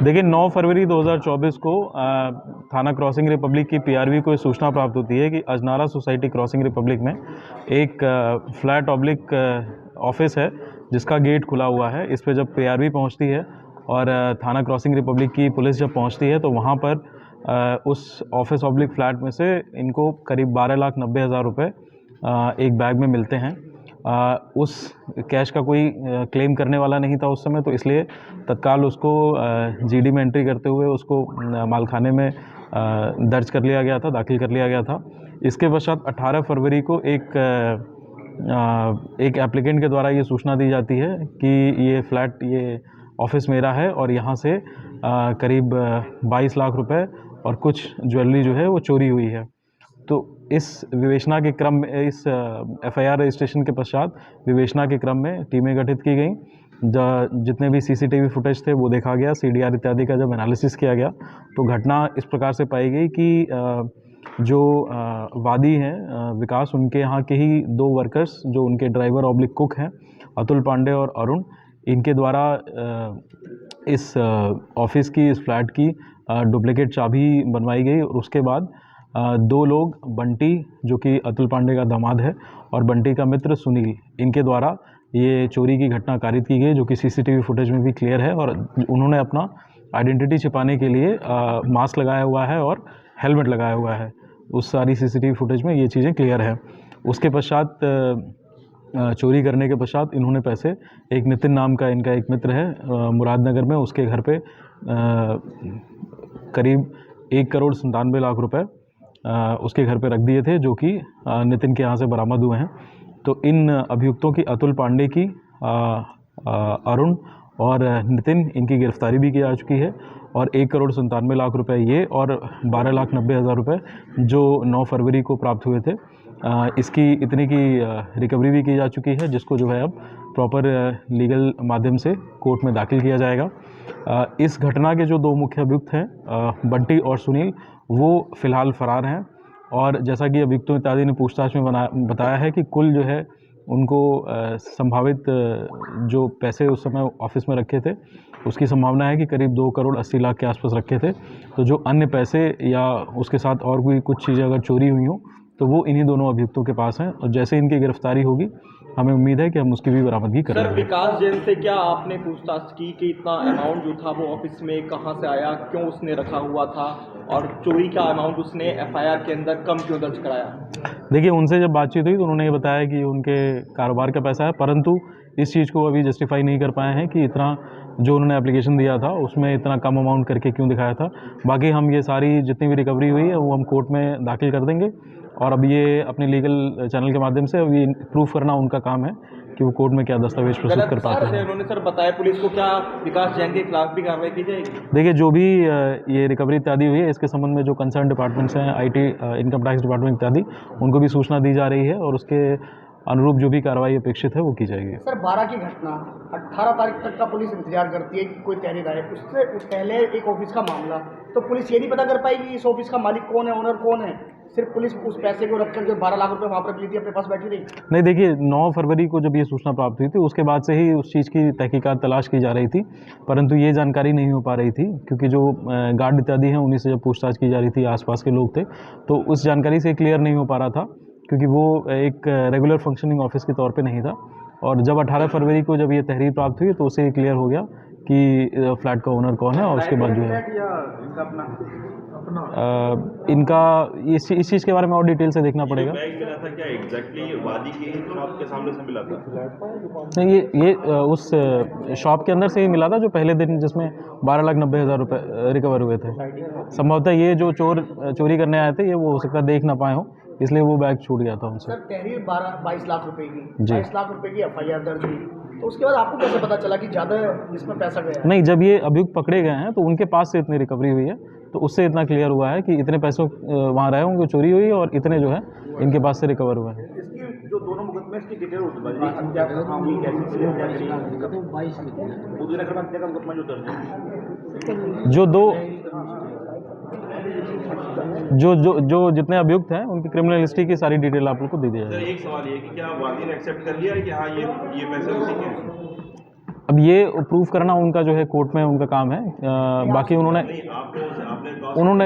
देखिए 9 फरवरी 2024 को थाना क्रॉसिंग रिपब्लिक की पीआरवी को सूचना प्राप्त होती है कि अजनारा सोसाइटी क्रॉसिंग रिपब्लिक में एक फ्लैट ऑब्लिक ऑफिस है जिसका गेट खुला हुआ है। इस पे जब पीआरवी पहुंचती है और थाना क्रॉसिंग रिपब्लिक की पुलिस जब पहुंचती है तो वहां पर उस ऑफिस ऑब्लिक फ्लैट में से इनको करीब 12,90,000 रुपये एक बैग में मिलते हैं। उस कैश का कोई क्लेम करने वाला नहीं था उस समय, तो इसलिए तत्काल उसको जीडी में एंट्री करते हुए उसको मालखाने में दर्ज कर लिया गया था, दाखिल कर लिया गया था। इसके पश्चात 18 फरवरी को एक एप्लीकेंट के द्वारा ये सूचना दी जाती है कि ये ऑफिस मेरा है और यहाँ से करीब 22 लाख रुपए और कुछ ज्वेलरी जो है वो चोरी हुई है। तो इस विवेचना के क्रम में, इस एफआईआर रजिस्ट्रेशन के पश्चात विवेचना के क्रम में टीमें गठित की गई। जितने भी सीसीटीवी फुटेज थे वो देखा गया, सीडीआर इत्यादि का जब एनालिसिस किया गया तो घटना इस प्रकार से पाई गई कि जो वादी हैं विकास, उनके यहाँ के ही 2 वर्कर्स जो उनके ड्राइवर ऑब्लिक कुक हैं, अतुल पांडे और अरुण, इनके द्वारा इस ऑफिस की, इस फ्लैट की डुप्लीकेट चाबी बनवाई गई। और उसके बाद 2 लोग, बंटी जो कि अतुल पांडे का दामाद है और बंटी का मित्र सुनील, इनके द्वारा ये चोरी की घटना कारित की गई, जो कि सीसीटीवी फुटेज में भी क्लियर है। और उन्होंने अपना आइडेंटिटी छिपाने के लिए मास्क लगाया हुआ है और हेलमेट लगाया हुआ है। उस सारी सीसीटीवी फुटेज में ये चीज़ें क्लियर है। उसके पश्चात चोरी करने के पश्चात इन्होंने पैसे, एक नितिन नाम का इनका एक मित्र है मुरादनगर में, उसके घर पे करीब 1,97,00,000 रुपए उसके घर पे रख दिए थे, जो कि नितिन के यहाँ से बरामद हुए हैं। तो इन अभियुक्तों की, अतुल पांडे की, अरुण और नितिन, इनकी गिरफ्तारी भी की जा चुकी है और 1,97,00,000 रुपए ये और 12,90,000 रुपए जो 9 फरवरी को प्राप्त हुए थे, इसकी इतने की रिकवरी भी की जा चुकी है, जिसको जो है अब प्रॉपर लीगल माध्यम से कोर्ट में दाखिल किया जाएगा। इस घटना के जो 2 मुख्य अभियुक्त हैं, बंटी और सुनील, वो फ़िलहाल फ़रार हैं। और जैसा कि अभियुक्तों इत्यादि ने पूछताछ में बताया है कि कुल जो है उनको संभावित जो पैसे उस समय ऑफिस में रखे थे उसकी संभावना है कि करीब 2,80,00,000 के आसपास रखे थे। तो जो अन्य पैसे या उसके साथ और भी कुछ चीज़ें अगर चोरी हुई हों तो वो इन्हीं दोनों अभियुक्तों के पास हैं और जैसे इनकी गिरफ्तारी होगी हमें उम्मीद है कि हम उसकी भी बरामदगी करेंगे। सर, विकास जैन से क्या आपने पूछताछ की कि इतना अमाउंट जो था वो ऑफिस में कहाँ से आया, क्यों उसने रखा हुआ था और चोरी का अमाउंट उसने एफआईआर के अंदर कम क्यों दर्ज कराया? देखिए, उनसे जब बातचीत हुई तो उन्होंने ये बताया कि उनके कारोबार का पैसा है, परंतु इस चीज़ को अभी जस्टिफाई नहीं कर पाए हैं कि इतना जो उन्होंने एप्लीकेशन दिया था उसमें इतना कम अमाउंट करके क्यों दिखाया था। बाकी हम ये सारी जितनी भी रिकवरी हुई है वो हम कोर्ट में दाखिल कर देंगे और अब ये अपने लीगल चैनल के माध्यम से अभी प्रूफ करना उनका काम है कि वो कोर्ट में क्या दस्तावेज प्रस्तुत कर पाते हैं। उन्होंने सर बताया पुलिस को, क्या विकास जैन के खिलाफ भी कार्रवाई की जाएगी? देखिए, जो भी ये रिकवरी इत्यादि हुई है इसके संबंध में जो कंसर्न डिपार्टमेंट्स हैं, आईटी, इनकम टैक्स डिपार्टमेंट इत्यादि, उनको भी सूचना दी जा रही है और उसके अनुरूप जो भी कार्रवाई अपेक्षित है वो की जाएगी। सर, 12 की घटना, 18 तारीख तक का पुलिस इंतजार करती है कि कोई तहरीर आए, उससे पहले एक ऑफिस का मामला, तो पुलिस ये नहीं पता कर पाएगी इस ऑफिस का मालिक कौन है, ओनर कौन है? सिर्फ पुलिस उस पैसे को रखकर जो 12 लाख रुपए वहाँ पर ली थी अपने पास बैठी रही? नहीं, देखिए 9 फरवरी को जब ये सूचना प्राप्त हुई थी उसके बाद से ही उस चीज़ की तहकीकात तलाश की जा रही थी, परंतु ये जानकारी नहीं हो पा रही थी क्योंकि जो गार्ड इत्यादि हैं उन्हीं से जब पूछताछ की जा रही थी, आसपास के लोग थे, तो उस जानकारी से क्लियर नहीं हो पा रहा था क्योंकि वो एक रेगुलर फंक्शनिंग ऑफिस के तौर पे नहीं था। और जब 18 फरवरी को जब ये तहरीर प्राप्त हुई तो उससे क्लियर हो गया कि फ्लैट का ओनर कौन है और उसके बाद जो है इनका इस चीज़ के बारे में और डिटेल से देखना पड़ेगा। बैग मिला था क्या एग्जैक्टली वादी की शॉप के सामने से मिला था? नहीं, ये उस शॉप के अंदर से ही मिला था जो पहले दिन जिसमें 12,90,000 रुपये रिकवर हुए थे। संभवतः ये जो चोरी करने आए थे ये वो हो सकता है देख ना पाए हो, इसलिए वो बैग छूट गया था उनसे। सर, तहरीर 22 लाख रुपए की, 22 लाख रुपए की एफआईआर दर्ज हुई, तो उसके बाद आपको कैसे पता चला कि ज़्यादा इसमें पैसा गया? नहीं, जब ये अभियुक्त पकड़े गए हैं तो उनके पास से इतनी रिकवरी हुई है, तो उससे इतना क्लियर हुआ है कि इतने पैसों वहाँ रहे होंगे, चोरी हुई और इतने जो है इनके पास से रिकवर हुए हैं। इसकी जो दोनों मुकदमे इसकी डिटेल होती है, हत्या का काम हुई, कैसी चीज़ हत्या करी, दूसरे क्रम हत्या का मुकदमा जो दर्ज है, जो दो जो जितने अभियुक्त हैं उनकी क्रिमिनल हिस्ट्री की सारी डिटेल आप लोग को दे दी जाएगी। एक सवाल ये कि क्या वादी ने एक्सेप्ट कर लिया है कि हाँ ये पैसे उसी के हैं? अब ये प्रूफ करना उनका जो है कोर्ट में उनका काम है। बाकी उन्होंने